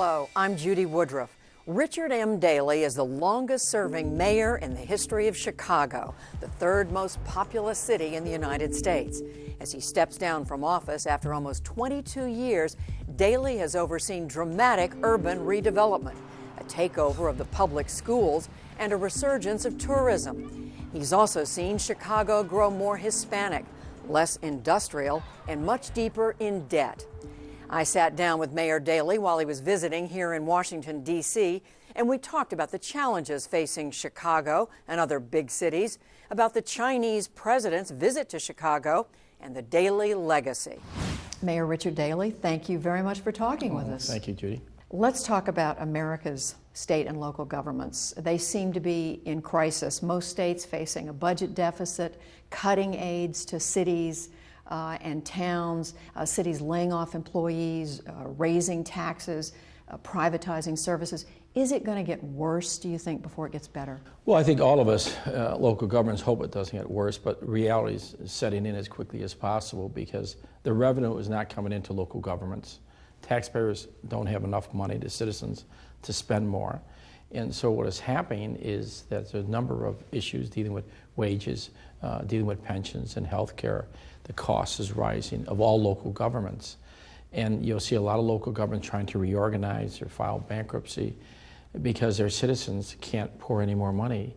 Hello, I'm Judy Woodruff. Richard M. Daley is the longest-serving mayor in the history of Chicago, the third most populous city in the United States. As he steps down from office after almost 22 years, Daley has overseen dramatic urban redevelopment, a takeover of the public schools, and a resurgence of tourism. He's also seen Chicago grow more Hispanic, less industrial, and much deeper in debt. I sat down with Mayor Daley while he was visiting here in Washington, D.C., and we talked about the challenges facing Chicago and other big cities, about the Chinese president's visit to Chicago, and the Daley legacy. Mayor Richard Daley, thank you very much for talking with us. Thank you, Judy. Let's talk about America's state and local governments. They seem to be in crisis. Most states facing a budget deficit, cutting aids to cities and towns, cities laying off employees, raising taxes, privatizing services. Is it going to get worse, do you think, before it gets better? Well, I think all of us, local governments, hope it doesn't get worse, but reality is setting in as quickly as possible because the revenue is not coming into local governments. Taxpayers don't have enough money to citizens to spend more. And so what is happening is that there's a number of issues dealing with wages, dealing with pensions and health care. The cost is rising of all local governments. And you'll see a lot of local governments trying to reorganize or file bankruptcy because their citizens can't pour any more money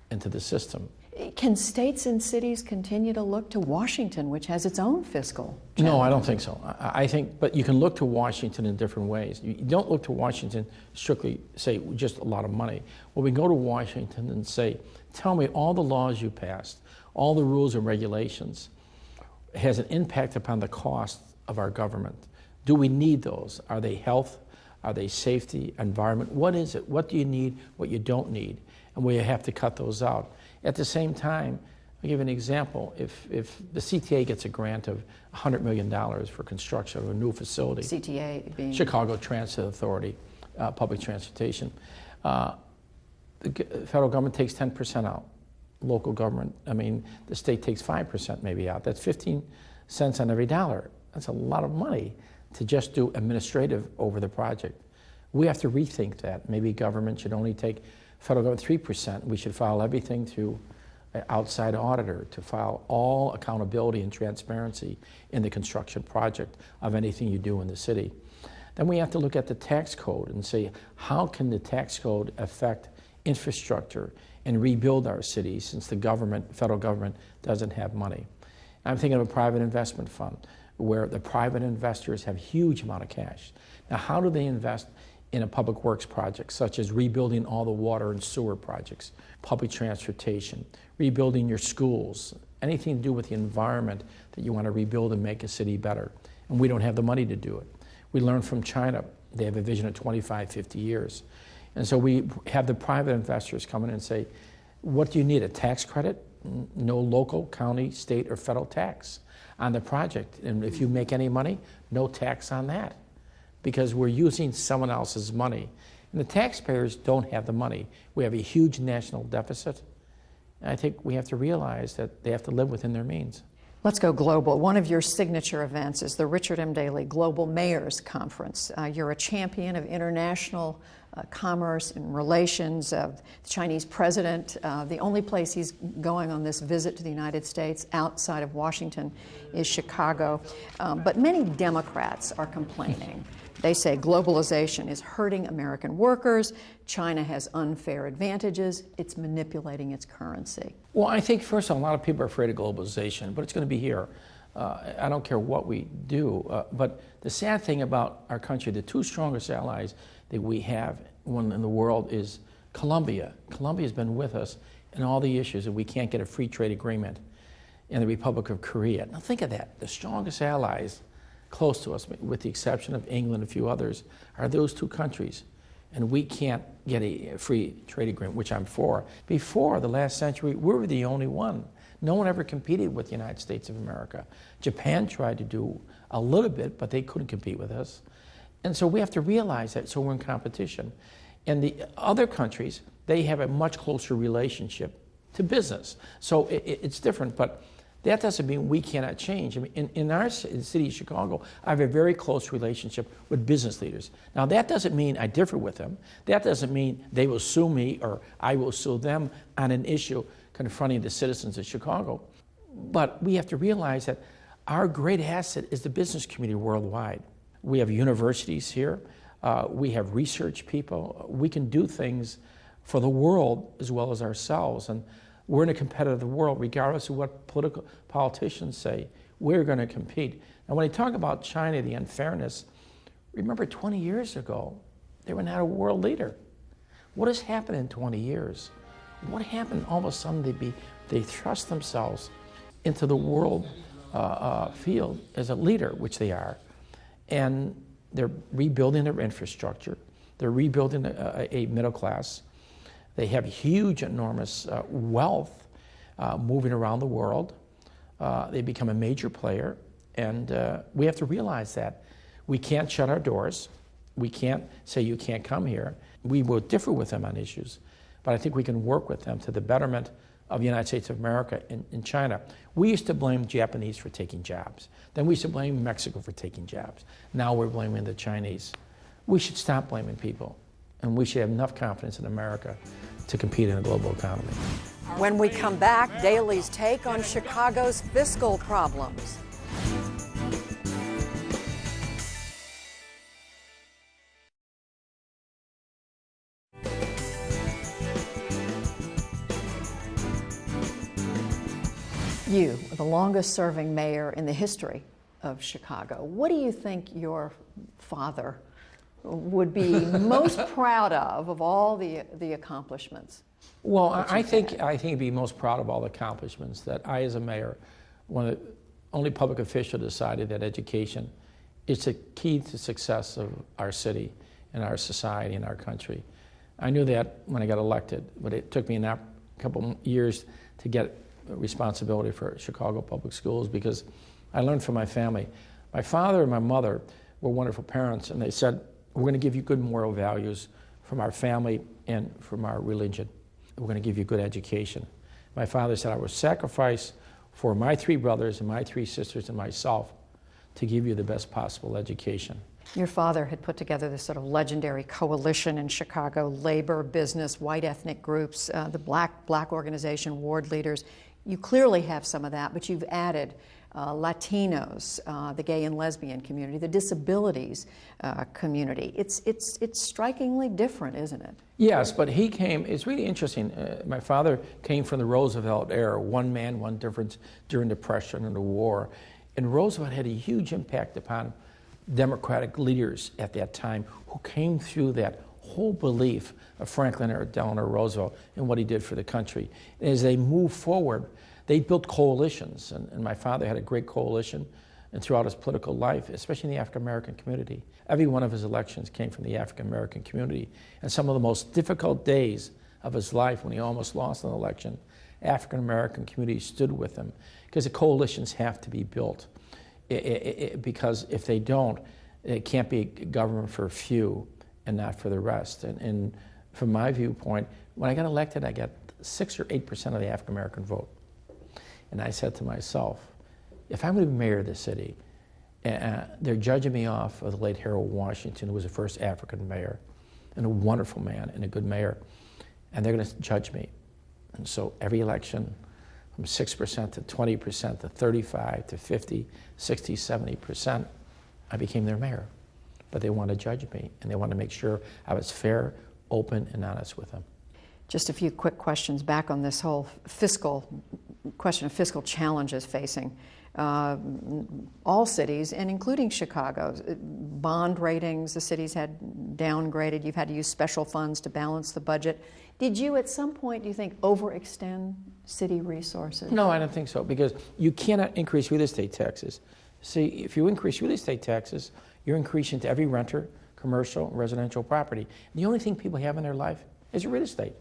into the system. Can states and cities continue to look to Washington, which has its own fiscal challenge? No, I don't think so. I think, but you can look to Washington in different ways. You don't look to Washington strictly, say, just a lot of money. Well, we go to Washington and say, tell me all the laws you passed, all the rules and regulations, has an impact upon the cost of our government. Do we need those? Are they health? Are they safety, environment? What is it? What do you need, what you don't need? And we have to cut those out. At the same time, I'll give you an example. If the CTA gets a grant of $100 million for construction of a new facility, CTA being? Chicago Transit Authority, public transportation, the federal government takes 10% out. Local government, the state takes 5% maybe out. That's 15 cents on every dollar. That's a lot of money to just do administrative over the project. We have to rethink that. Maybe government should only take, federal government 3%. We should file everything through an outside auditor to file all accountability and transparency in the construction project of anything you do in the city. Then we have to look at the tax code and say, how can the tax code affect infrastructure and rebuild our cities since the government, federal government, doesn't have money. I'm thinking of a private investment fund where the private investors have huge amount of cash. Now, how do they invest in a public works project, such as rebuilding all the water and sewer projects, public transportation, rebuilding your schools, anything to do with the environment that you want to rebuild and make a city better? And we don't have the money to do it. We learned from China. They have a vision of 25, 50 years. And so we have the private investors come in and say, what do you need, a tax credit? No local, county, state, or federal tax on the project. And if you make any money, no tax on that, because we're using someone else's money. And the taxpayers don't have the money. We have a huge national deficit. And I think we have to realize that they have to live within their means. Let's go global. One of your signature events is the Richard M. Daley Global Mayors Conference. You're a champion of international commerce and relations. The Chinese president, the only place he's going on this visit to the United States outside of Washington is Chicago. But many Democrats are complaining. They say globalization is hurting American workers. China has unfair advantages. It's manipulating its currency. Well, I think, first of all, a lot of people are afraid of globalization, but it's going to be here. I don't care what we do. But the sad thing about our country, the two strongest allies that we have one in the world is Colombia. Colombia's been with us in all the issues, and we can't get a free trade agreement in the Republic of Korea. Now think of that. The strongest allies close to us, with the exception of England and a few others, are those two countries. And we can't get a free trade agreement, which I'm for. Before the last century, we were the only one. No one ever competed with the United States of America. Japan tried to do a little bit, but they couldn't compete with us. And so we have to realize that, so we're in competition. And the other countries, they have a much closer relationship to business. So it's different, but That doesn't mean we cannot change. I mean, in our city of Chicago, I have a very close relationship with business leaders. Now, that doesn't mean I differ with them. That doesn't mean they will sue me or I will sue them on an issue confronting the citizens of Chicago. But we have to realize that our great asset is the business community worldwide. We have universities here. We have research people. We can do things for the world as well as ourselves. And we're in a competitive world, regardless of what politicians say. We're going to compete. And when you talk about China, the unfairness, remember 20 years ago, they were not a world leader. What has happened in 20 years? What happened all of a sudden they thrust themselves into the world field as a leader, which they are. And they're rebuilding their infrastructure. They're rebuilding a middle class. They have huge, enormous wealth moving around the world. They become a major player, and we have to realize that. We can't shut our doors. We can't say you can't come here. We will differ with them on issues, but I think we can work with them to the betterment of the United States of America and China. We used to blame Japanese for taking jobs. Then we used to blame Mexico for taking jobs. Now we're blaming the Chinese. We should stop blaming people, and we should have enough confidence in America to compete in a global economy. When we come back, Daley's take on Chicago's fiscal problems. You, the longest-serving mayor in the history of Chicago, what do you think your father would be most proud of all the accomplishments? Well, I think he'd be most proud of all the accomplishments that I, as a mayor, one of the only public official, decided that education is the key to success of our city and our society and our country. I knew that when I got elected, but it took me a couple years to get responsibility for Chicago public schools, because I learned from my family. My father and my mother were wonderful parents, and they said, we're going to give you good moral values from our family and from our religion. We're going to give you good education. My father said, I will sacrifice for my 3 brothers and my 3 sisters and myself to give you the best possible education. Your father had put together this sort of legendary coalition in Chicago: labor, business, white ethnic groups, the black organization, ward leaders. You clearly have some of that, but you've added Latinos, the gay and lesbian community, the disabilities community. It's strikingly different, isn't it? Yes, but he came, it's really interesting. My father came from the Roosevelt era, one man, one difference during the Depression and the war. And Roosevelt had a huge impact upon Democratic leaders at that time who came through that whole belief of Franklin Delano Roosevelt and what he did for the country. And as they moved forward, they built coalitions, and my father had a great coalition and throughout his political life, especially in the African-American community. Every one of his elections came from the African-American community, and some of the most difficult days of his life, when he almost lost an election, African-American community stood with him, because the coalitions have to be built. Because if they don't, it can't be government for a few and not for the rest. And from my viewpoint, when I got elected, I got 6 or 8% of the African-American vote. And I said to myself, if I'm going to be mayor of the city, they're judging me off of the late Harold Washington, who was the first African mayor, and a wonderful man and a good mayor, and they're going to judge me. And so every election, from 6% to 20% to 35 to 50, 60, 70%, I became their mayor. But they want to judge me, and they want to make sure I was fair, open, and honest with them. Just a few quick questions back on this whole question of fiscal challenges facing all cities, and including Chicago. Bond ratings, the cities had downgraded. You've had to use special funds to balance the budget. Did you, at some point, do you think, overextend city resources? No, I don't think so, because you cannot increase real estate taxes. See, if you increase real estate taxes, you're increasing to every renter, commercial, residential property. And the only thing people have in their life is real estate.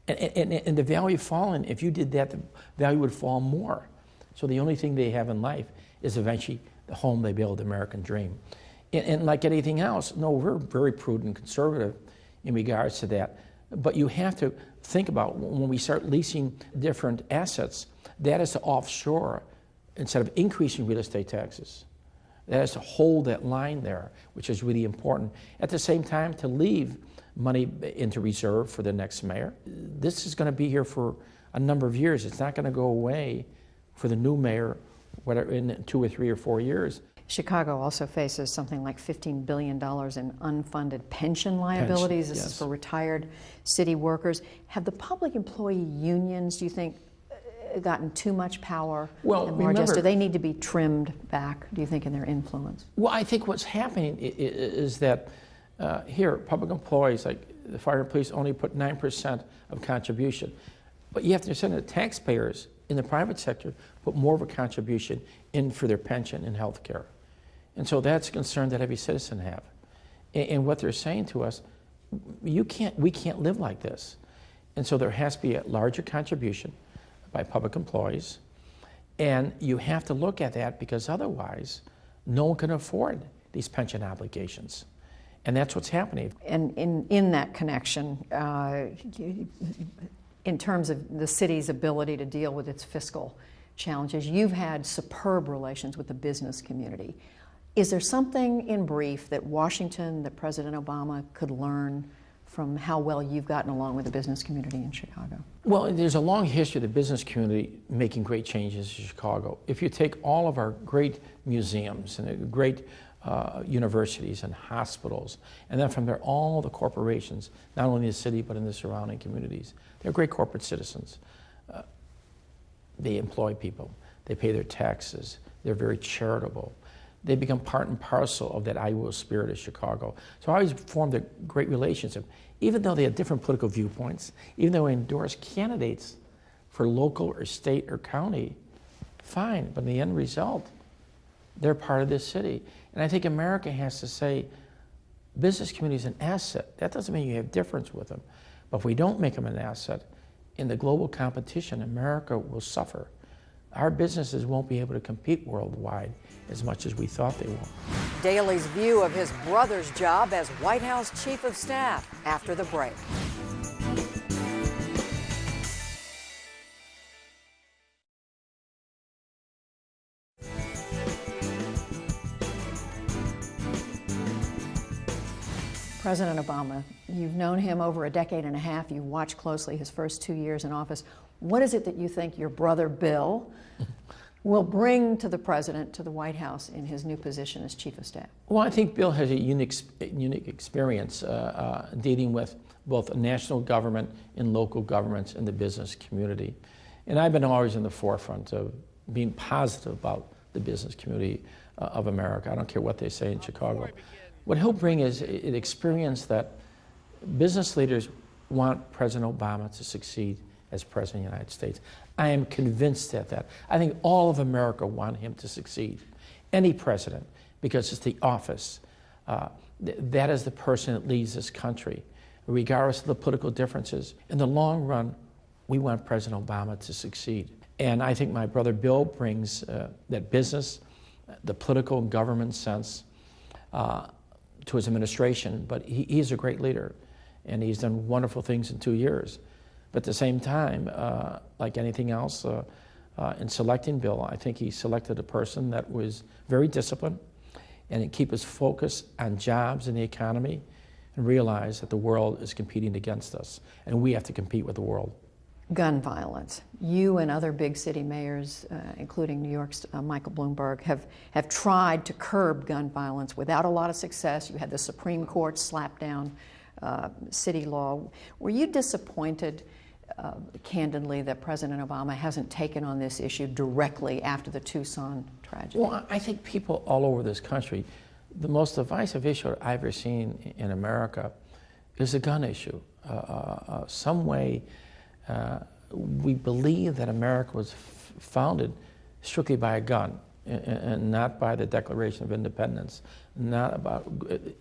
And the value falling, if you did that, the value would fall more. So the only thing they have in life is eventually the home they build, the American dream. And like anything else, no, we're very prudent and conservative in regards to that. But you have to think about when we start leasing different assets, That is to offshore instead of increasing real estate taxes. That is to hold that line there, which is really important. At the same time, to leave money into reserve for the next mayor. This is going to be here for a number of years. It's not going to go away for the new mayor, whether in 2 or 3 or 4 years. Chicago also faces something like $15 billion in unfunded pension liabilities. This yes. is for retired city workers. Have the public employee unions, do you think, gotten too much power and largesse? Do they need to be trimmed back, do you think, in their influence? Well, I think what's happening is that here, public employees like the fire and police only put 9% of contribution. But you have to understand that taxpayers in the private sector put more of a contribution in for their pension and health care. And so that's a concern that every citizen have. And what they're saying to us, we can't live like this. And so there has to be a larger contribution by public employees. And you have to look at that because otherwise, no one can afford these pension obligations. And that's what's happening. And in that connection, in terms of the city's ability to deal with its fiscal challenges, you've had superb relations with the business community. Is there something in brief that Washington, that President Obama could learn from how well you've gotten along with the business community in Chicago? Well, there's a long history of the business community making great changes in Chicago. If you take all of our great museums and great universities and hospitals, and then from there all the corporations, not only in the city but in the surrounding communities, they're great corporate citizens. They employ people, they pay their taxes, they're very charitable. They become part and parcel of that I will spirit of Chicago. So I always formed a great relationship. Even though they had different political viewpoints, even though I endorsed candidates for local or state or county, fine, but in the end result, they're part of this city. And I think America has to say, business community is an asset. That doesn't mean you have difference with them. But if we don't make them an asset, in the global competition, America will suffer. Our businesses won't be able to compete worldwide as much as we thought they will. Daley's view of his brother's job as White House Chief of Staff after the break. President Obama, you've known him over a decade and a half. You've watched closely his first 2 years in office. What is it that you think your brother Bill will bring to the president, to the White House, in his new position as Chief of Staff? Well, I think Bill has a unique experience dealing with both national government and local governments and the business community. And I've been always in the forefront of being positive about the business community of America. I don't care what they say in Chicago. What he'll bring is an experience that business leaders want President Obama to succeed as President of the United States. I am convinced of that. I think all of America want him to succeed. Any president, because it's the office. That is the person that leads this country, regardless of the political differences. In the long run, we want President Obama to succeed. And I think my brother Bill brings that business, the political and government sense to his administration, but he's a great leader, and he's done wonderful things in 2 years. But at the same time, like anything else, in selecting Bill, I think he selected a person that was very disciplined and keep us focused on jobs and the economy and realize that the world is competing against us, and we have to compete with the world. Gun violence. You and other big city mayors, including New York's Michael Bloomberg, have tried to curb gun violence without a lot of success. You had the Supreme Court slap down city law. Were you disappointed, candidly, that President Obama hasn't taken on this issue directly after the Tucson tragedy? Well, I think people all over this country, the most divisive issue I've ever seen in America is the gun issue. Some way, we believe that America was founded strictly by a gun and not by the Declaration of Independence. Not about,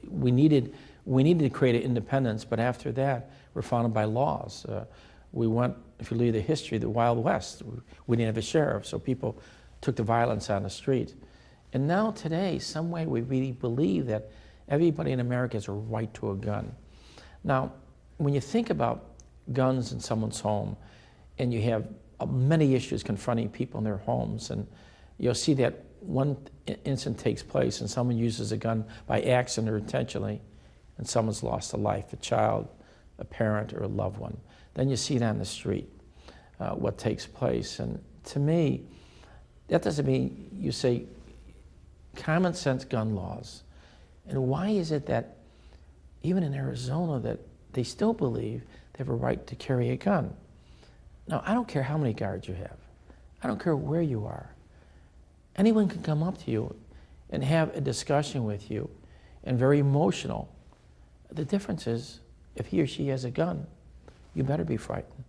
we needed to create an independence, but after that, we're founded by laws. We went, if you read the history, the Wild West. We didn't have a sheriff, so people took the violence on the street. And now today, some way we really believe that everybody in America has a right to a gun. Now, when you think about guns in someone's home, and you have many issues confronting people in their homes. And you'll see that one incident takes place and someone uses a gun by accident or intentionally, and someone's lost a life, a child, a parent, or a loved one. Then you see it on the street, what takes place. And to me, that doesn't mean you say common sense gun laws. And why is it that even in Arizona that they still believe they have a right to carry a gun? Now, I don't care how many guards you have. I don't care where you are. Anyone can come up to you and have a discussion with you and very emotional. The difference is if he or she has a gun, you better be frightened.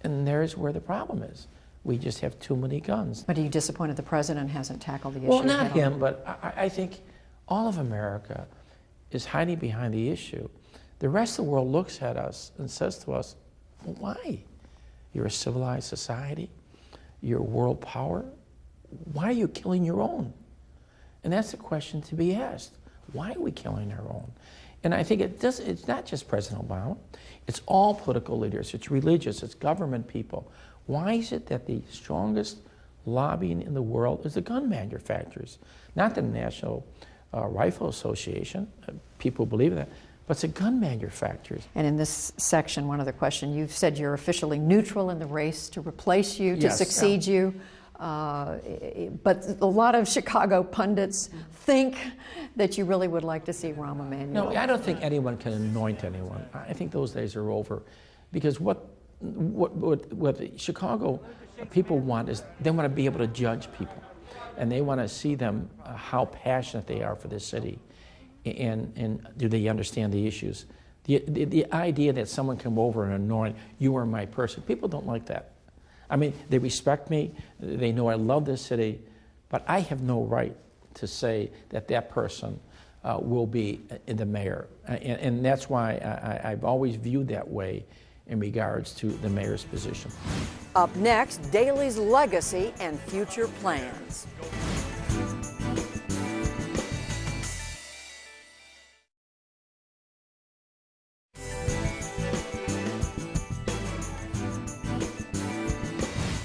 And there's where the problem is. We just have too many guns. But are you disappointed the president hasn't tackled the issue? Well, not him, but I think all of America is hiding behind the issue. The rest of the world looks at us and says to us, well, why? You're a civilized society. You're a world power. Why are you killing your own? And that's the question to be asked. Why are we killing our own? And I think it's not just President Obama. It's all political leaders. It's religious. It's government people. Why is it that the strongest lobbying in the world is the gun manufacturers? Not the National Rifle Association. People believe that. But it's the gun manufacturers. And in this section, one other question, you've said you're officially neutral in the race to replace you, to succeed you. But a lot of Chicago pundits think that you really would like to see Rahm Emanuel. No, I don't think anyone can anoint anyone. I think those days are over. Because what the Chicago people want is they want to be able to judge people. And they want to see them, how passionate they are for this city. And do they understand the issues? The idea that someone come over and anoint, you are my person, people don't like that. I mean, they respect me, they know I love this city, but I have no right to say that that person will be the mayor. And that's why I've always viewed that way in regards to the mayor's position. Up next, Daley's legacy and future plans.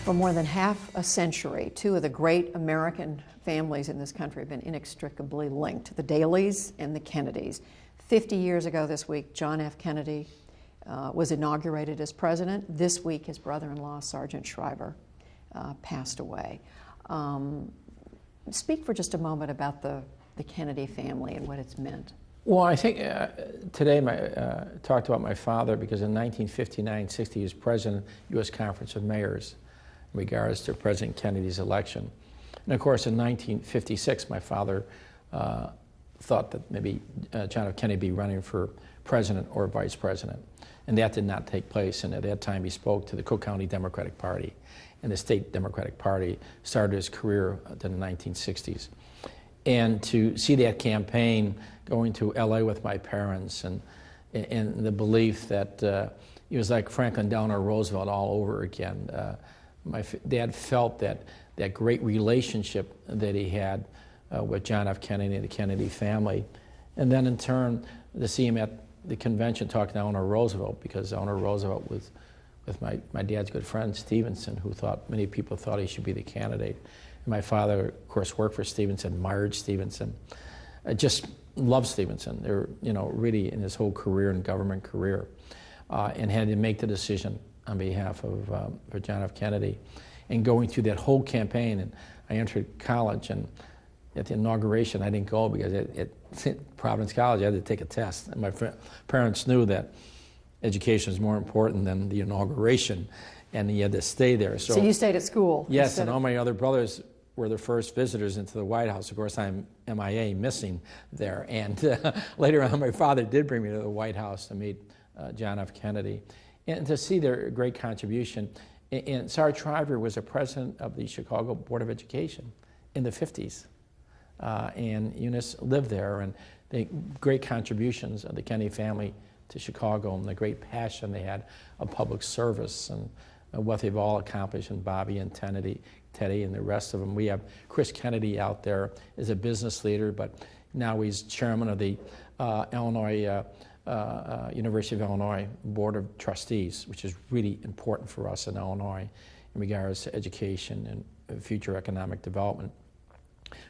For more than half a century, two of the great American families in this country have been inextricably linked, the Daleys and the Kennedys. 50 years ago this week, John F. Kennedy was inaugurated as president. This week, his brother-in-law, Sergeant Shriver, passed away. Speak for just a moment about the Kennedy family and what it's meant. Well, I think today I talked about my father because in 1959-60 he was president of the U.S. Conference of Mayors in regards to President Kennedy's election. And of course in 1956 my father thought that maybe John F. Kennedy be running for president or vice president. And that did not take place. And at that time he spoke to the Cook County Democratic Party. And the state Democratic Party started his career in the 1960s. And to see that campaign going to LA with my parents and the belief that it was like Franklin Delano Roosevelt all over again. My dad felt that great relationship that he had with John F. Kennedy and the Kennedy family. And then in turn, to see him at the convention talking to Eleanor Roosevelt, because Eleanor Roosevelt was with my dad's good friend Stevenson, who many people thought he should be the candidate. And my father, of course, worked for Stevenson, admired Stevenson, just loved Stevenson. They were, really in his whole career and government career, and had to make the decision on behalf of for John F. Kennedy. And going through that whole campaign, and I entered college, and at the inauguration, I didn't go because at Providence College, I had to take a test. And my parents knew that education is more important than the inauguration, and you had to stay there. So you stayed at school? Yes, and all my other brothers were the first visitors into the White House. Of course, I'm MIA, missing there. And later on, my father did bring me to the White House to meet John F. Kennedy and to see their great contribution. And Sergeant Shriver was a president of the Chicago Board of Education in the 50s. And Eunice lived there, and the great contributions of the Kennedy family to Chicago and the great passion they had of public service and what they've all accomplished, and Bobby and Teddy and the rest of them. We have Chris Kennedy out there as a business leader, but now he's chairman of the Illinois University of Illinois Board of Trustees, which is really important for us in Illinois in regards to education and future economic development.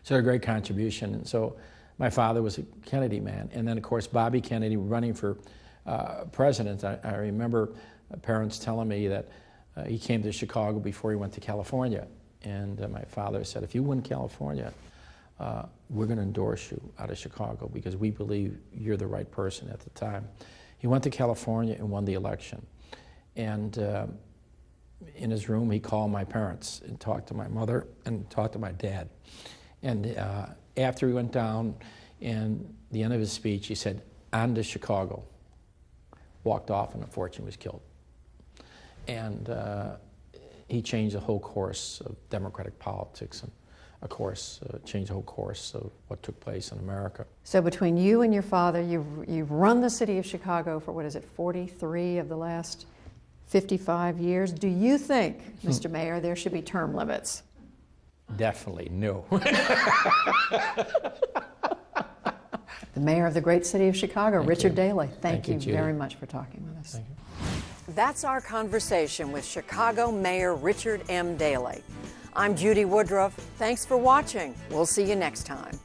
So a great contribution. And so my father was a Kennedy man. And then, of course, Bobby Kennedy running for president. I remember parents telling me that he came to Chicago before he went to California. And my father said, if you win California, we're going to endorse you out of Chicago because we believe you're the right person at the time. He went to California and won the election. And in his room, he called my parents and talked to my mother and talked to my dad. And after he went down, and the end of his speech, he said, on to Chicago. Walked off and unfortunately was killed. And he changed the whole course of democratic politics and, of course, changed the whole course of what took place in America. So between you and your father, you've run the city of Chicago for, what is it, 43 of the last 55 years. Do you think, Mr. Mayor, there should be term limits? Definitely no. The mayor of the great city of Chicago, Richard Daley. Thank you Judy. very much for talking with us. Thank you. That's our conversation with Chicago Mayor Richard M. Daley. I'm Judy Woodruff. Thanks for watching. We'll see you next time.